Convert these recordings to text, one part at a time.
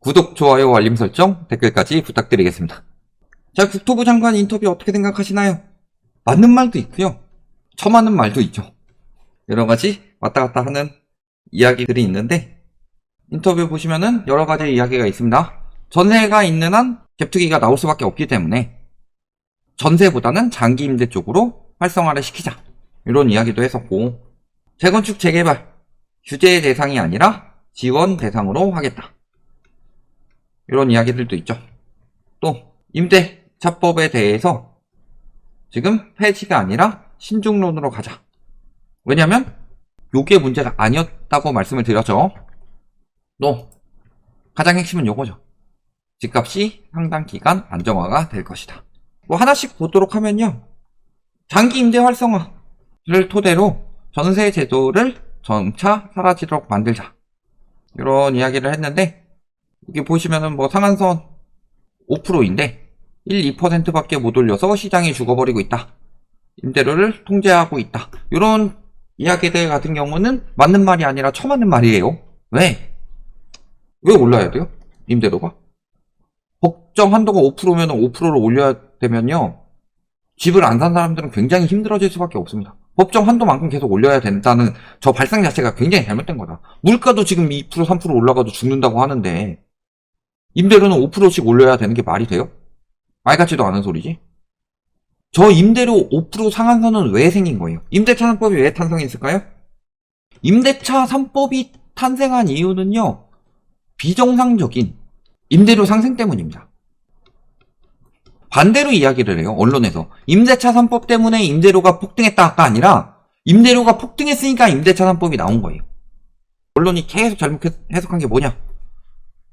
구독, 좋아요, 알림 설정, 댓글까지 부탁드리겠습니다. 자, 국토부 장관 인터뷰 어떻게 생각하시나요? 맞는 말도 있고요. 처맞는 말도 있죠. 여러 가지 왔다 갔다 하는 이야기들이 있는데 인터뷰 보시면은 여러 가지 이야기가 있습니다. 전세가 있는 한 갭투기가 나올 수밖에 없기 때문에 전세보다는 장기 임대 쪽으로 활성화를 시키자. 이런 이야기도 했었고, 재건축 재개발 규제 대상이 아니라 지원 대상으로 하겠다. 이런 이야기들도 있죠. 또 임대차법에 대해서 지금 폐지가 아니라 신중론으로 가자. 왜냐면 요게 문제가 아니었다고 말씀을 드렸죠. 또 가장 핵심은 요거죠. 집값이 상당 기간 안정화가 될 것이다. 뭐 하나씩 보도록 하면요. 장기 임대 활성화를 토대로 전세 제도를 점차 사라지도록 만들자. 이런 이야기를 했는데, 여기 보시면은 뭐 상한선 5%인데 1, 2%밖에 못 올려서 시장이 죽어버리고 있다. 임대료를 통제하고 있다. 이런 이야기들 같은 경우는 맞는 말이 아니라 처맞는 말이에요. 왜? 왜 올라야 돼요? 임대료가? 법정 한도가 5%면 5%를 올려야 되면요. 집을 안 산 사람들은 굉장히 힘들어질 수밖에 없습니다. 법정 한도만큼 계속 올려야 된다는 저 발상 자체가 굉장히 잘못된 거다. 물가도 지금 2%, 3% 올라가도 죽는다고 하는데 임대료는 5%씩 올려야 되는 게 말이 돼요? 말 같지도 않은 소리지. 저 임대료 5% 상한선은 왜 생긴 거예요? 임대차 3법이 왜 탄생했을까요? 임대차 3법이 탄생한 이유는요, 비정상적인 임대료 상승 때문입니다. 반대로 이야기를 해요, 언론에서. 임대차 3법 때문에 임대료가 폭등했다가 아니라 임대료가 폭등했으니까 임대차 3법이 나온 거예요. 언론이 계속 잘못 해석한 게 뭐냐?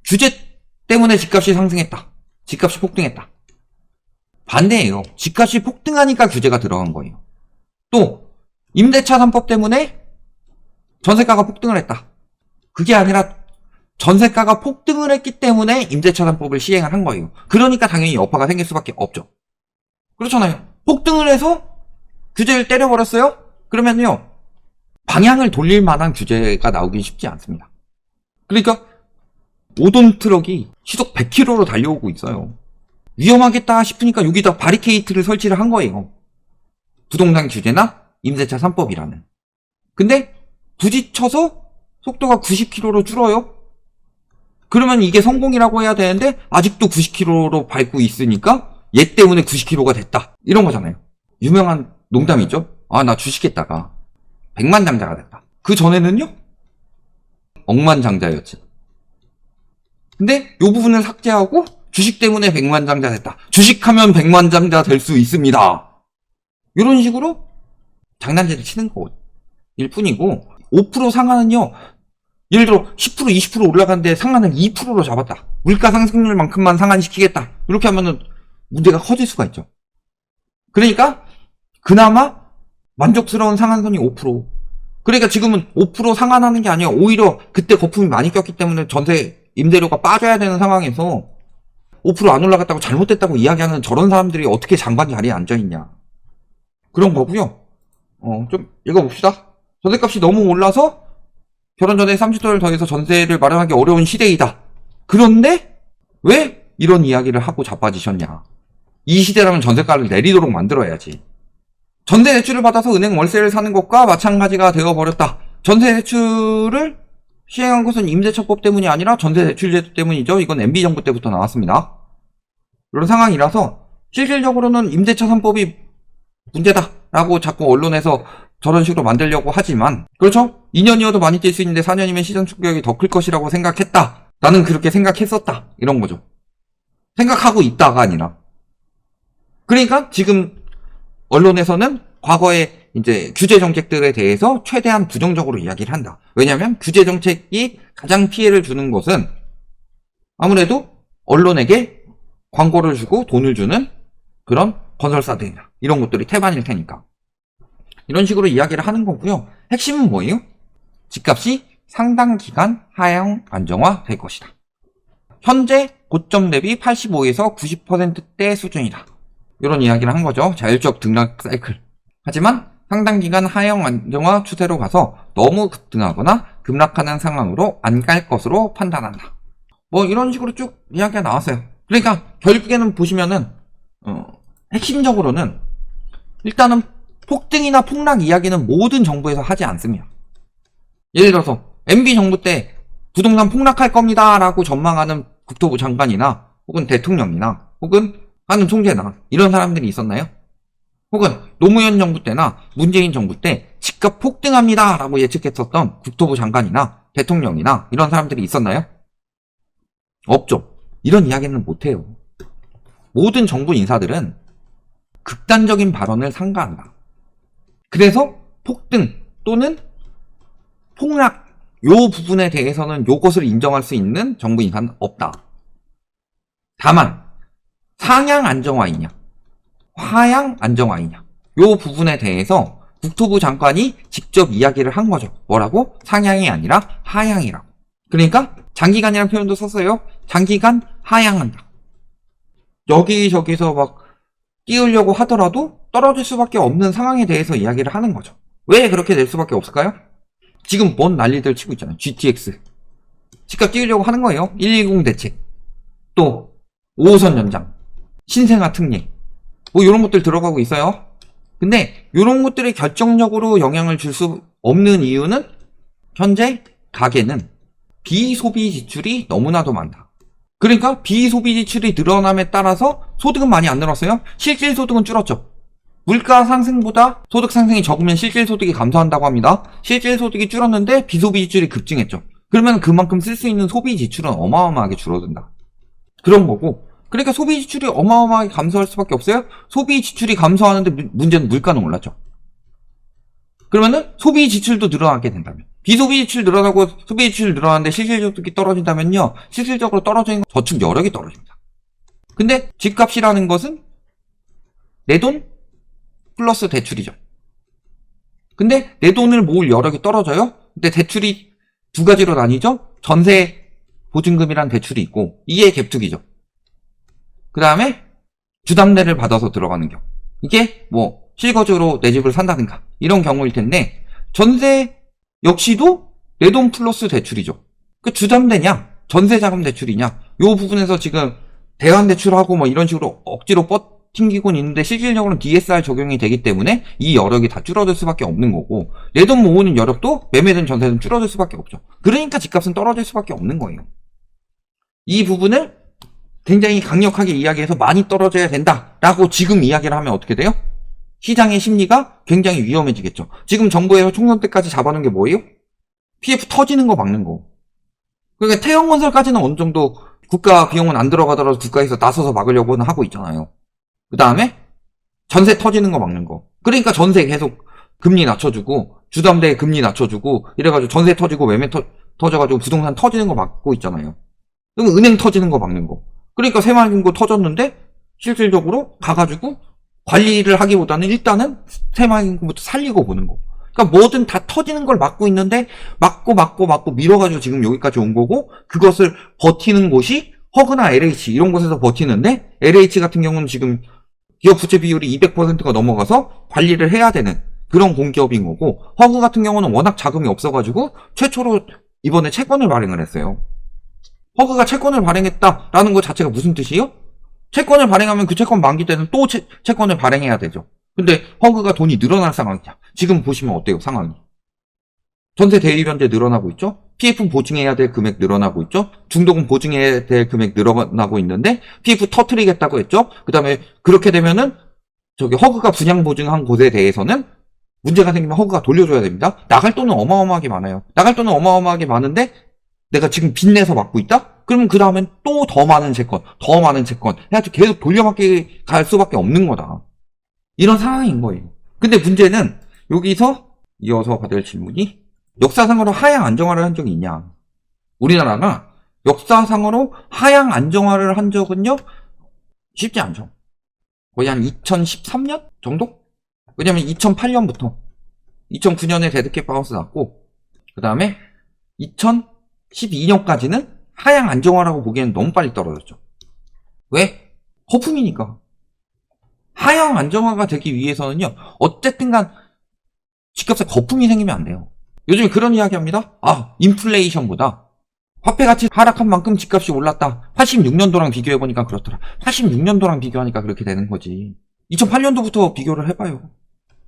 규제 때문에 집값이 상승했다. 집값이 폭등했다. 반대예요. 집값이 폭등하니까 규제가 들어간 거예요. 또 임대차 3법 때문에 전세가가 폭등을 했다. 그게 아니라 전세가가 폭등을 했기 때문에 임대차 3법을 시행을 한 거예요. 그러니까 당연히 여파가 생길 수밖에 없죠. 그렇잖아요. 폭등을 해서 규제를 때려버렸어요? 그러면요, 방향을 돌릴 만한 규제가 나오긴 쉽지 않습니다. 그러니까 5톤 트럭이 시속 100km로 달려오고 있어요. 위험하겠다 싶으니까 여기다 바리케이트를 설치를 한 거예요. 부동산 규제나 임대차 3법이라는. 근데 부딪혀서 속도가 90km로 줄어요? 그러면 이게 성공이라고 해야 되는데 아직도 90km로 밟고 있으니까 얘 때문에 90km가 됐다. 이런 거잖아요. 유명한 농담이 있죠? 아, 나 주식했다가 백만장자가 됐다. 그 전에는요? 억만장자였지. 근데 이 부분을 삭제하고 주식 때문에 백만장자 됐다. 주식하면 백만장자 될 수 있습니다. 이런 식으로 장난질을 치는 거일 뿐이고, 5% 상한은요, 예를 들어 10%, 20% 올라갔는데 상한을 2%로 잡았다. 물가 상승률만큼만 상한시키겠다. 이렇게 하면은 문제가 커질 수가 있죠. 그러니까 그나마 만족스러운 상한선이 5%. 그러니까 지금은 5% 상한하는 게 아니라 오히려 그때 거품이 많이 꼈기 때문에 전세 임대료가 빠져야 되는 상황에서 5% 안 올라갔다고 잘못됐다고 이야기하는 저런 사람들이 어떻게 장관 자리에 앉아있냐. 그런 거고요. 좀 읽어봅시다. 전세값이 너무 올라서 결혼 전에 30조를 더해서 전세를 마련하기 어려운 시대이다. 그런데 왜 이런 이야기를 하고 자빠지셨냐. 이 시대라면 전세가를 내리도록 만들어야지. 전세 대출을 받아서 은행 월세를 사는 것과 마찬가지가 되어버렸다. 전세 대출을 시행한 것은 임대차법 때문이 아니라 전세대출제도 때문이죠. 이건 MB정부 때부터 나왔습니다. 이런 상황이라서 실질적으로는 임대차 3법이 문제다라고 자꾸 언론에서 저런 식으로 만들려고 하지만, 그렇죠? 2년이어도 많이 뛸 수 있는데 4년이면 시장 충격이 더 클 것이라고 생각했다. 나는 그렇게 생각했었다. 이런 거죠. 생각하고 있다가 아니라. 그러니까 지금 언론에서는 과거에 이제 규제 정책들에 대해서 최대한 부정적으로 이야기를 한다. 왜냐하면 규제 정책이 가장 피해를 주는 것은 아무래도 언론에게 광고를 주고 돈을 주는 그런 건설사들이나 이런 것들이 태반일 테니까. 이런 식으로 이야기를 하는 거고요. 핵심은 뭐예요? 집값이 상당 기간 하향 안정화 될 것이다. 현재 고점 대비 85에서 90%대 수준이다. 이런 이야기를 한 거죠. 자율적 등락 사이클. 하지만 상당 기간 하향 안정화 추세로 가서 너무 급등하거나 급락하는 상황으로 안 갈 것으로 판단한다. 뭐 이런 식으로 쭉 이야기가 나왔어요. 그러니까 결국에는 보시면은 핵심적으로는 일단은 폭등이나 폭락 이야기는 모든 정부에서 하지 않습니다. 예를 들어서 MB 정부 때 부동산 폭락할 겁니다 라고 전망하는 국토부 장관이나 혹은 대통령이나 혹은 하는 총재나 이런 사람들이 있었나요? 혹은 노무현 정부 때나 문재인 정부 때 집값 폭등합니다 라고 예측했었던 국토부 장관이나 대통령이나 이런 사람들이 있었나요? 없죠. 이런 이야기는 못해요. 모든 정부 인사들은 극단적인 발언을 삼가한다. 그래서 폭등 또는 폭락 요 부분에 대해서는 요것을 인정할 수 있는 정부 인사는 없다. 다만 상향 안정화이냐 하향 안정화이냐 요 부분에 대해서 국토부 장관이 직접 이야기를 한 거죠. 뭐라고? 상향이 아니라 하향이라고. 그러니까 장기간이라는 표현도 썼어요. 장기간 하향한다. 여기저기서 막 띄우려고 하더라도 떨어질 수밖에 없는 상황에 대해서 이야기를 하는 거죠. 왜 그렇게 될 수밖에 없을까요? 지금 뭔 난리들 치고 있잖아요. GTX. 집값 띄우려고 하는 거예요. 120 대책. 또 5호선 연장. 신생아 특례. 뭐 이런 것들 들어가고 있어요. 근데 이런 것들이 결정적으로 영향을 줄 수 없는 이유는 현재 가계는 비소비 지출이 너무나도 많다. 그러니까 비소비 지출이 늘어남에 따라서 소득은 많이 안 늘었어요. 실질 소득은 줄었죠. 물가 상승보다 소득 상승이 적으면 실질 소득이 감소한다고 합니다. 실질 소득이 줄었는데 비소비 지출이 급증했죠. 그러면 그만큼 쓸 수 있는 소비 지출은 어마어마하게 줄어든다. 그런 거고. 그러니까 소비 지출이 어마어마하게 감소할 수밖에 없어요. 소비 지출이 감소하는데 문제는 물가는 올랐죠. 그러면은 소비 지출도 늘어나게 된다면, 비소비 지출 늘어나고 소비 지출 늘어나는데 실질 소득이 떨어진다면요, 실질적으로 떨어지는 저축 여력이 떨어집니다. 근데 집값이라는 것은 내 돈 플러스 대출이죠. 근데 내 돈을 모을 여력이 떨어져요. 근데 대출이 두 가지로 나뉘죠. 전세 보증금이란 대출이 있고 이게 갭투기죠. 그 다음에 주담대를 받아서 들어가는 경우, 이게 뭐 실거주로 내 집을 산다든가 이런 경우일 텐데, 전세 역시도 내 돈 플러스 대출이죠. 그 주담대냐 전세자금 대출이냐 요 부분에서 지금 대환대출하고 뭐 이런 식으로 억지로 튕기곤 있는데 실질적으로는 DSR 적용이 되기 때문에 이 여력이 다 줄어들 수밖에 없는 거고, 내 돈 모으는 여력도 매매든 전세든 줄어들 수밖에 없죠. 그러니까 집값은 떨어질 수밖에 없는 거예요. 이 부분을 굉장히 강력하게 이야기해서 많이 떨어져야 된다라고 지금 이야기를 하면 어떻게 돼요? 시장의 심리가 굉장히 위험해지겠죠. 지금 정부에서 총선 때까지 잡아놓은 게 뭐예요? PF 터지는 거 막는 거. 그러니까 태형건설까지는 어느 정도 국가 비용은 안 들어가더라도 국가에서 나서서 막으려고는 하고 있잖아요. 그 다음에 전세 터지는 거 막는 거. 그러니까 전세 계속 금리 낮춰주고 주담대 금리 낮춰주고 이래가지고 전세 터지고 매매 터져가지고 부동산 터지는 거 막고 있잖아요. 그럼 은행 터지는 거 막는 거. 그러니까 새마을금고 터졌는데 실질적으로 가가지고 관리를 하기보다는 일단은 새마을금고부터 살리고 보는 거. 그러니까 뭐든 다 터지는 걸 막고 있는데 막고 밀어가지고 지금 여기까지 온 거고, 그것을 버티는 곳이 허그나 LH 이런 곳에서 버티는데, LH 같은 경우는 지금 기업 부채 비율이 200%가 넘어가서 관리를 해야 되는 그런 공기업인 거고, 허그 같은 경우는 워낙 자금이 없어가지고 최초로 이번에 채권을 발행을 했어요. 허그가 채권을 발행했다라는 것 자체가 무슨 뜻이에요? 채권을 발행하면 그 채권 만기 때는 또 채권을 발행해야 되죠. 근데 허그가 돈이 늘어날 상황이냐. 지금 보시면 어때요, 상황이? 전세 대리변제 늘어나고 있죠? PF 보증해야 될 금액 늘어나고 있죠? 중도금 보증해야 될 금액 늘어나고 있는데 PF 터트리겠다고 했죠? 그 다음에 그렇게 되면은 저기 허그가 분양 보증한 곳에 대해서는 문제가 생기면 허그가 돌려줘야 됩니다. 나갈 돈은 어마어마하게 많아요. 나갈 돈은 어마어마하게 많은데 내가 지금 빚내서 막고 있다? 그러면 그 다음엔 또 더 많은 채권 해가지고 계속 돌려받게 갈 수밖에 없는 거다. 이런 상황인 거예요. 근데 문제는 여기서 이어서 받을 질문이, 역사상으로 하향 안정화를 한 적이 있냐? 우리나라가 역사상으로 하향 안정화를 한 적은요, 쉽지 않죠. 거의 한 2013년 정도? 왜냐면 2008년부터 2009년에 데드캣 바운스 났고, 그 다음에 2012년까지는 하향 안정화라고 보기에는 너무 빨리 떨어졌죠. 왜? 거품이니까. 하향 안정화가 되기 위해서는요, 어쨌든 간 집값에 거품이 생기면 안 돼요. 요즘에 그런 이야기 합니다. 인플레이션보다 화폐 가치 하락한 만큼 집값이 올랐다. 86년도랑 비교해보니까 그렇더라. 86년도랑 비교하니까 그렇게 되는 거지. 2008년도부터 비교를 해봐요.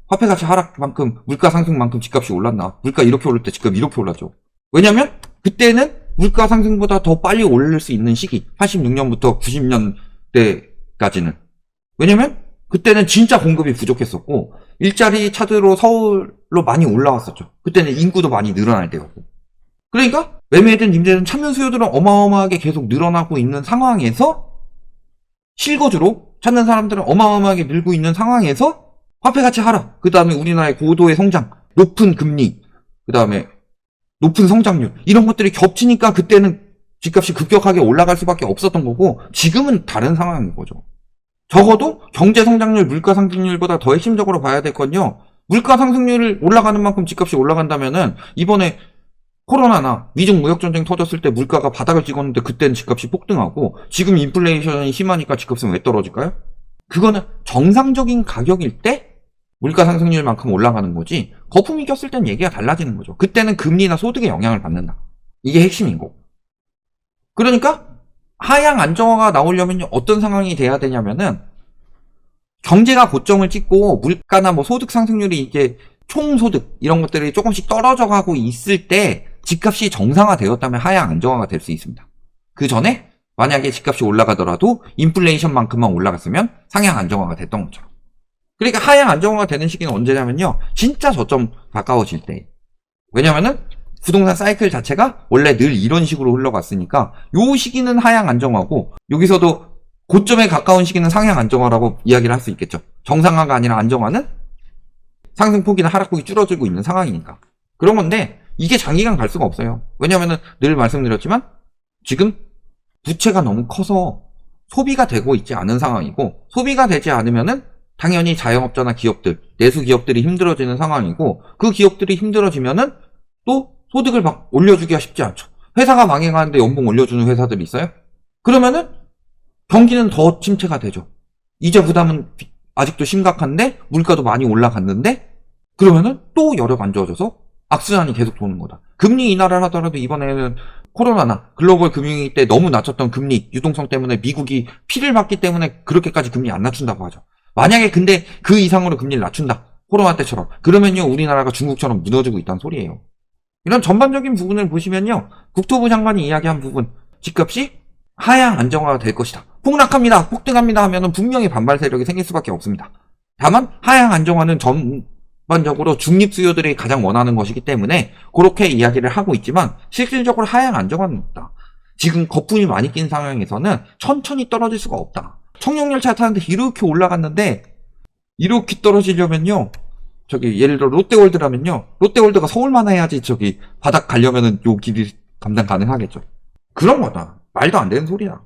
화폐 가치 하락만큼, 물가 상승만큼 집값이 올랐나? 물가 이렇게 오를 때 집값 이렇게 올랐죠. 왜냐면 그때는 물가 상승보다 더 빨리 오를 수 있는 시기. 86년부터 90년대까지는. 왜냐면 그때는 진짜 공급이 부족했었고 일자리 찾으러 서울로 많이 올라왔었죠. 그때는 인구도 많이 늘어날 때였고. 그러니까 매매든 임대든 찾는 수요들은 어마어마하게 계속 늘어나고 있는 상황에서 실거주로 찾는 사람들은 어마어마하게 늘고 있는 상황에서 화폐 가치 하락, 그 다음에 우리나라의 고도의 성장, 높은 금리, 그 다음에 높은 성장률 이런 것들이 겹치니까 그때는 집값이 급격하게 올라갈 수밖에 없었던 거고 지금은 다른 상황인 거죠. 적어도 경제 성장률, 물가 상승률보다 더 핵심적으로 봐야 될 건요. 물가 상승률을 올라가는 만큼 집값이 올라간다면은 이번에 코로나나 미중 무역 전쟁 터졌을 때 물가가 바닥을 찍었는데 그때는 집값이 폭등하고 지금 인플레이션이 심하니까 집값은 왜 떨어질까요? 그거는 정상적인 가격일 때 물가 상승률만큼 올라가는 거지 거품이 꼈을 땐 얘기가 달라지는 거죠. 그때는 금리나 소득에 영향을 받는다. 이게 핵심인 거고. 그러니까 하향 안정화가 나오려면 어떤 상황이 돼야 되냐면은 경제가 고점을 찍고 물가나 뭐 소득 상승률이 이제 총소득 이런 것들이 조금씩 떨어져 가고 있을 때 집값이 정상화되었다면 하향 안정화가 될 수 있습니다. 그 전에 만약에 집값이 올라가더라도 인플레이션만큼만 올라갔으면 상향 안정화가 됐던 것처럼. 그러니까 하향 안정화가 되는 시기는 언제냐면요. 진짜 저점 가까워질 때. 왜냐면은 부동산 사이클 자체가 원래 늘 이런 식으로 흘러갔으니까 요 시기는 하향 안정화고 여기서도 고점에 가까운 시기는 상향 안정화라고 이야기를 할 수 있겠죠. 정상화가 아니라 안정화는 상승폭이나 하락폭이 줄어들고 있는 상황이니까. 그런 건데 이게 장기간 갈 수가 없어요. 왜냐면은 늘 말씀드렸지만 지금 부채가 너무 커서 소비가 되고 있지 않은 상황이고 소비가 되지 않으면은 당연히 자영업자나 기업들, 내수 기업들이 힘들어지는 상황이고 그 기업들이 힘들어지면은 또 소득을 막 올려주기가 쉽지 않죠. 회사가 망해가는데 연봉 올려주는 회사들이 있어요? 그러면은 경기는 더 침체가 되죠. 이자 부담은 아직도 심각한데 물가도 많이 올라갔는데 그러면은 또 여력 안 좋아져서 악순환이 계속 도는 거다. 금리 인하를 하더라도 이번에는 코로나나 글로벌 금융위기 때 너무 낮췄던 금리 유동성 때문에 미국이 피를 받기 때문에 그렇게까지 금리 안 낮춘다고 하죠. 만약에 근데 그 이상으로 금리를 낮춘다. 코로나 때처럼. 그러면요 우리나라가 중국처럼 무너지고 있다는 소리예요. 이런 전반적인 부분을 보시면요. 국토부 장관이 이야기한 부분 집값이 하향 안정화가 될 것이다. 폭락합니다. 폭등합니다 하면은 분명히 반발 세력이 생길 수밖에 없습니다. 다만 하향 안정화는 전반적으로 중립 수요들이 가장 원하는 것이기 때문에 그렇게 이야기를 하고 있지만 실질적으로 하향 안정화는 없다. 지금 거품이 많이 낀 상황에서는 천천히 떨어질 수가 없다. 청룡열차 타는데 이렇게 올라갔는데 이렇게 떨어지려면요. 저기 예를 들어 롯데월드라면요. 롯데월드가 서울만 해야지 저기 바닥 가려면은 요 길이 감당 가능하겠죠. 그런 거다. 말도 안 되는 소리야.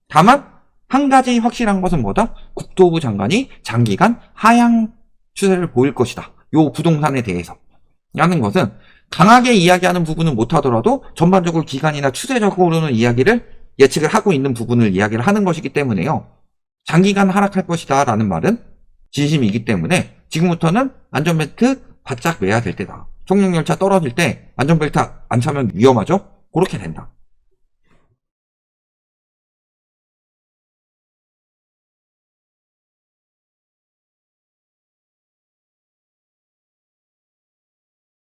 다만 한 가지 확실한 것은 뭐다? 국토부 장관이 장기간 하향 추세를 보일 것이다. 요 부동산에 대해서. 라는 것은 강하게 이야기하는 부분은 못하더라도 전반적으로 기간이나 추세적으로는 이야기를 예측을 하고 있는 부분을 이야기를 하는 것이기 때문에요. 장기간 하락할 것이다 라는 말은 진심이기 때문에 지금부터는 안전벨트 바짝 매야 될 때다. 청룡열차 떨어질 때 안전벨트 안 차면 위험하죠? 그렇게 된다.